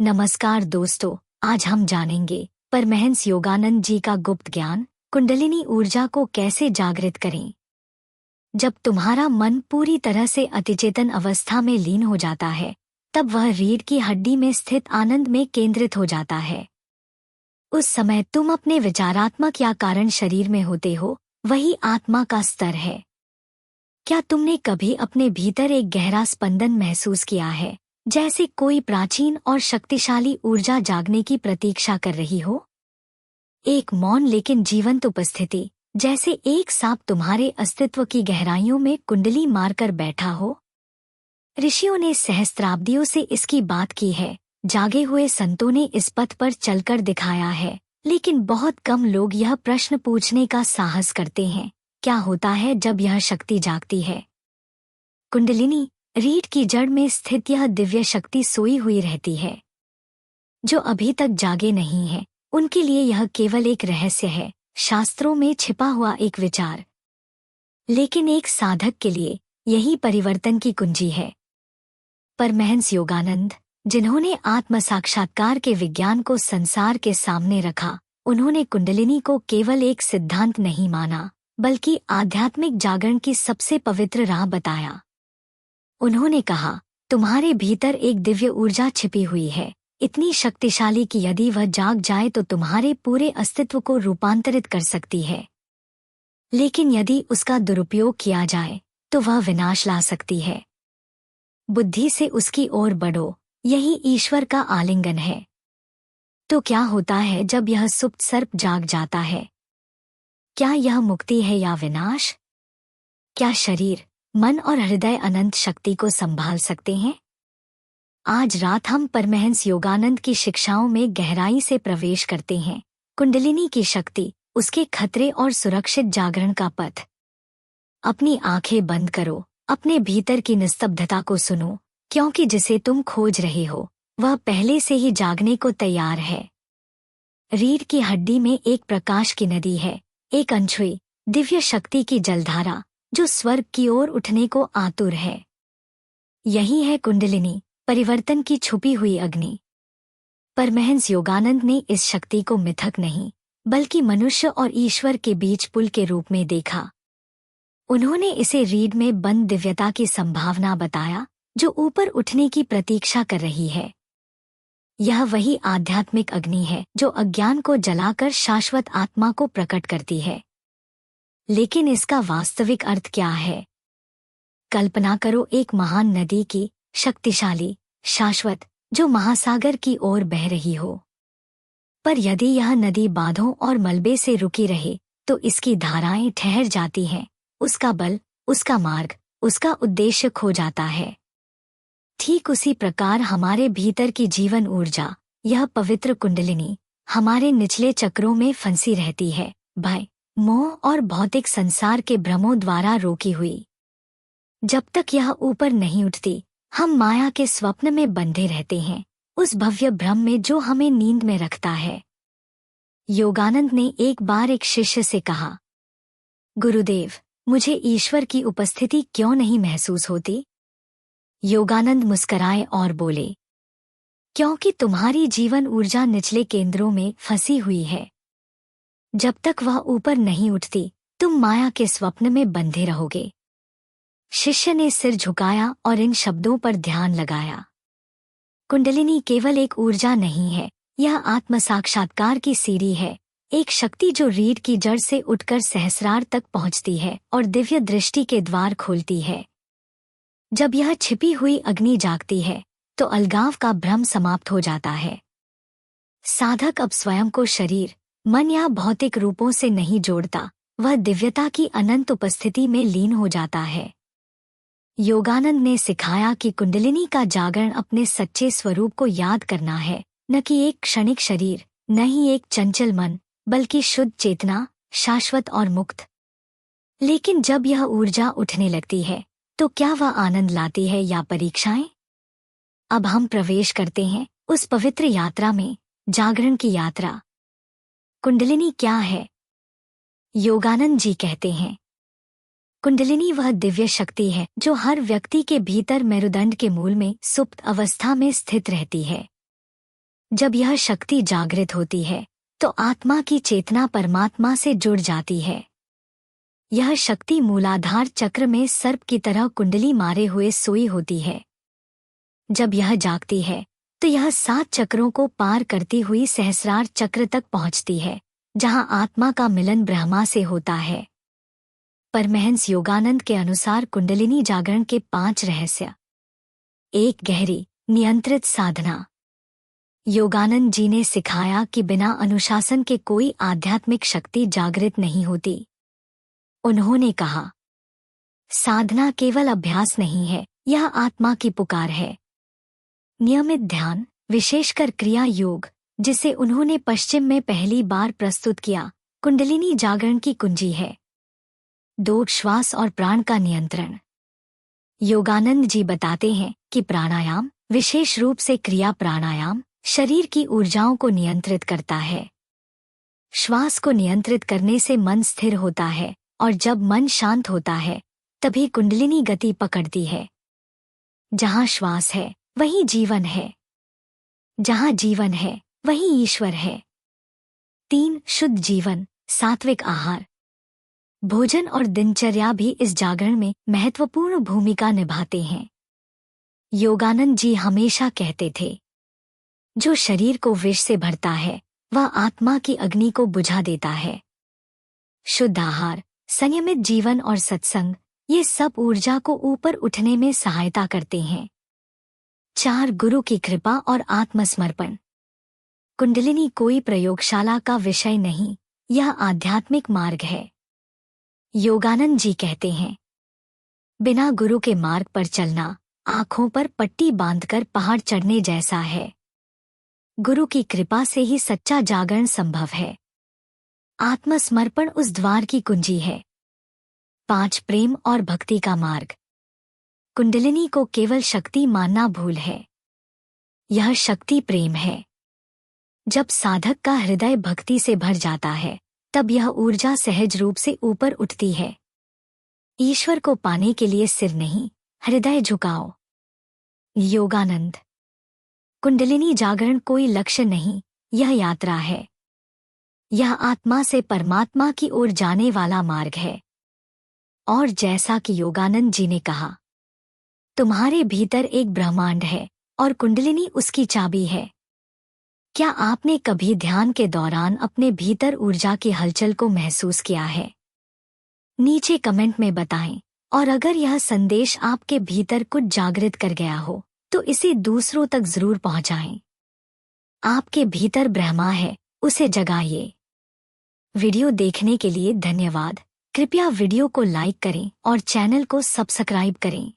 नमस्कार दोस्तों, आज हम जानेंगे परमहंस योगानंद जी का गुप्त ज्ञान कुंडलिनी ऊर्जा को कैसे जागृत करें। जब तुम्हारा मन पूरी तरह से अतिचेतन अवस्था में लीन हो जाता है, तब वह रीढ़ की हड्डी में स्थित आनंद में केंद्रित हो जाता है। उस समय तुम अपने विचारात्मक या कारण शरीर में होते हो, वही आत्मा का स्तर है। क्या तुमने कभी अपने भीतर एक गहरा स्पंदन महसूस किया है, जैसे कोई प्राचीन और शक्तिशाली ऊर्जा जागने की प्रतीक्षा कर रही हो? एक मौन लेकिन जीवंत उपस्थिति, जैसे एक सांप तुम्हारे अस्तित्व की गहराइयों में कुंडली मारकर बैठा हो। ऋषियों ने सहस्त्राब्दियों से इसकी बात की है, जागे हुए संतों ने इस पथ पर चलकर दिखाया है, लेकिन बहुत कम लोग यह प्रश्न पूछने का साहस करते हैं, क्या होता है जब यह शक्ति जागती है? कुंडलिनी रीढ़ की जड़ में स्थित यह दिव्य शक्ति सोई हुई रहती है। जो अभी तक जागे नहीं है, उनके लिए यह केवल एक रहस्य है, शास्त्रों में छिपा हुआ एक विचार। लेकिन एक साधक के लिए यही परिवर्तन की कुंजी है। परमहंस योगानंद, जिन्होंने आत्म साक्षात्कार के विज्ञान को संसार के सामने रखा, उन्होंने कुंडलिनी को केवल एक सिद्धांत नहीं माना, बल्कि आध्यात्मिक जागरण की सबसे पवित्र राह बताया। उन्होंने कहा, तुम्हारे भीतर एक दिव्य ऊर्जा छिपी हुई है, इतनी शक्तिशाली कि यदि वह जाग जाए तो तुम्हारे पूरे अस्तित्व को रूपांतरित कर सकती है। लेकिन यदि उसका दुरुपयोग किया जाए, तो वह विनाश ला सकती है। बुद्धि से उसकी ओर बढ़ो, यही ईश्वर का आलिंगन है। तो क्या होता है जब यह सुप्त सर्प जाग जाता है? क्या यह मुक्ति है या विनाश? क्या शरीर, मन और हृदय अनंत शक्ति को संभाल सकते हैं? आज रात हम परमहंस योगानंद की शिक्षाओं में गहराई से प्रवेश करते हैं। कुंडलिनी की शक्ति, उसके खतरे और सुरक्षित जागरण का पथ। अपनी आंखें बंद करो, अपने भीतर की निस्तब्धता को सुनो, क्योंकि जिसे तुम खोज रहे हो, वह पहले से ही जागने को तैयार है। रीढ़ की हड्डी में एक प्रकाश की नदी है, एक अनछुई, दिव्य शक्ति की जलधारा, जो स्वर्ग की ओर उठने को आतुर है। यही है कुंडलिनी, परिवर्तन की छुपी हुई अग्नि। परमहंस योगानंद ने इस शक्ति को मिथक नहीं, बल्कि मनुष्य और ईश्वर के बीच पुल के रूप में देखा। उन्होंने इसे रीढ़ में बंद दिव्यता की संभावना बताया, जो ऊपर उठने की प्रतीक्षा कर रही है। यह वही आध्यात्मिक अग्नि है जो अज्ञान को जलाकर शाश्वत आत्मा को प्रकट करती है। लेकिन इसका वास्तविक अर्थ क्या है? कल्पना करो एक महान नदी की, शक्तिशाली, शाश्वत, जो महासागर की ओर बह रही हो। पर यदि यह नदी बांधों और मलबे से रुकी रहे, तो इसकी धाराएं ठहर जाती हैं, उसका बल, उसका मार्ग, उसका उद्देश्य खो जाता है। ठीक उसी प्रकार हमारे भीतर की जीवन ऊर्जा, यह पवित्र कुंडलिनी, हमारे निचले चक्रों में फंसी रहती है, भय, मोह और भौतिक संसार के भ्रमों द्वारा रोकी हुई। जब तक यह ऊपर नहीं उठती, हम माया के स्वप्न में बंधे रहते हैं, उस भव्य भ्रम में जो हमें नींद में रखता है। योगानंद ने एक बार एक शिष्य से कहा, गुरुदेव, मुझे ईश्वर की उपस्थिति क्यों नहीं महसूस होती? योगानंद मुस्कराए और बोले, क्योंकि तुम्हारी जीवन ऊर्जा निचले केंद्रों में फंसी हुई है। जब तक वह ऊपर नहीं उठती, तुम माया के स्वप्न में बंधे रहोगे। शिष्य ने सिर झुकाया और इन शब्दों पर ध्यान लगाया। कुंडलिनी केवल एक ऊर्जा नहीं है, यह आत्म साक्षात्कार की सीढ़ी है, एक शक्ति जो रीढ़ की जड़ से उठकर सहस्रार तक पहुंचती है और दिव्य दृष्टि के द्वार खोलती है। जब यह छिपी हुई अग्नि जागती है, तो अलगाव का भ्रम समाप्त हो जाता है। साधक अब स्वयं को शरीर, मन या भौतिक रूपों से नहीं जोड़ता, वह दिव्यता की अनंत उपस्थिति में लीन हो जाता है। योगानंद ने सिखाया कि कुंडलिनी का जागरण अपने सच्चे स्वरूप को याद करना है, न कि एक क्षणिक शरीर, न ही एक चंचल मन, बल्कि शुद्ध चेतना, शाश्वत और मुक्त। लेकिन जब यह ऊर्जा उठने लगती है, तो क्या वह आनंद लाती है या परीक्षाएं? अब हम प्रवेश करते हैं उस पवित्र यात्रा में, जागरण की यात्रा। कुंडलिनी क्या है? योगानंद जी कहते हैं, कुंडलिनी वह दिव्य शक्ति है जो हर व्यक्ति के भीतर मेरुदंड के मूल में सुप्त अवस्था में स्थित रहती है। जब यह शक्ति जागृत होती है तो आत्मा की चेतना परमात्मा से जुड़ जाती है। यह शक्ति मूलाधार चक्र में सर्प की तरह कुंडली मारे हुए सोई होती है। जब यह जागती है तो यह 7 चक्रों को पार करती हुई सहस्रार चक्र तक पहुंचती है, जहां आत्मा का मिलन ब्रह्मा से होता है। परमहंस योगानंद के अनुसार कुंडलिनी जागरण के 5 रहस्य। 1. गहरी नियंत्रित साधना। योगानंद जी ने सिखाया कि बिना अनुशासन के कोई आध्यात्मिक शक्ति जागृत नहीं होती। उन्होंने कहा, साधना केवल अभ्यास नहीं है, यह आत्मा की पुकार है। नियमित ध्यान, विशेषकर क्रिया योग, जिसे उन्होंने पश्चिम में पहली बार प्रस्तुत किया, कुंडलिनी जागरण की कुंजी है। 2. श्वास और प्राण का नियंत्रण। योगानंद जी बताते हैं कि प्राणायाम, विशेष रूप से क्रिया प्राणायाम, शरीर की ऊर्जाओं को नियंत्रित करता है। श्वास को नियंत्रित करने से मन स्थिर होता है और जब मन शांत होता है तभी कुंडलिनी गति पकड़ती है। जहाँ श्वास है वहीं जीवन है, जहाँ जीवन है वहीं ईश्वर है। 3. शुद्ध जीवन, सात्विक आहार, भोजन और दिनचर्या भी इस जागरण में महत्वपूर्ण भूमिका निभाते हैं। योगानंद जी हमेशा कहते थे, जो शरीर को विष से भरता है वह आत्मा की अग्नि को बुझा देता है। शुद्ध आहार, संयमित जीवन और सत्संग, ये सब ऊर्जा को ऊपर उठने में सहायता करते हैं। 4. गुरु की कृपा और आत्मसमर्पण। कुंडलिनी कोई प्रयोगशाला का विषय नहीं, यह आध्यात्मिक मार्ग है। योगानंद जी कहते हैं, बिना गुरु के मार्ग पर चलना आंखों पर पट्टी बांधकर पहाड़ चढ़ने जैसा है। गुरु की कृपा से ही सच्चा जागरण संभव है। आत्मसमर्पण उस द्वार की कुंजी है। 5. प्रेम और भक्ति का मार्ग। कुंडलिनी को केवल शक्ति मानना भूल है, यह शक्ति प्रेम है। जब साधक का हृदय भक्ति से भर जाता है तब यह ऊर्जा सहज रूप से ऊपर उठती है। ईश्वर को पाने के लिए सिर नहीं, हृदय झुकाओ। योगानंद। कुंडलिनी जागरण कोई लक्ष्य नहीं, यह यात्रा है। यह आत्मा से परमात्मा की ओर जाने वाला मार्ग है। और जैसा कि योगानंद जी ने कहा, तुम्हारे भीतर एक ब्रह्मांड है और कुंडलिनी उसकी चाबी है। क्या आपने कभी ध्यान के दौरान अपने भीतर ऊर्जा की हलचल को महसूस किया है? नीचे कमेंट में बताएं। और अगर यह संदेश आपके भीतर कुछ जागृत कर गया हो तो इसे दूसरों तक जरूर पहुंचाएं। आपके भीतर ब्रह्मा है, उसे जगाइए। वीडियो देखने के लिए धन्यवाद। कृपया वीडियो को लाइक करें और चैनल को सब्सक्राइब करें।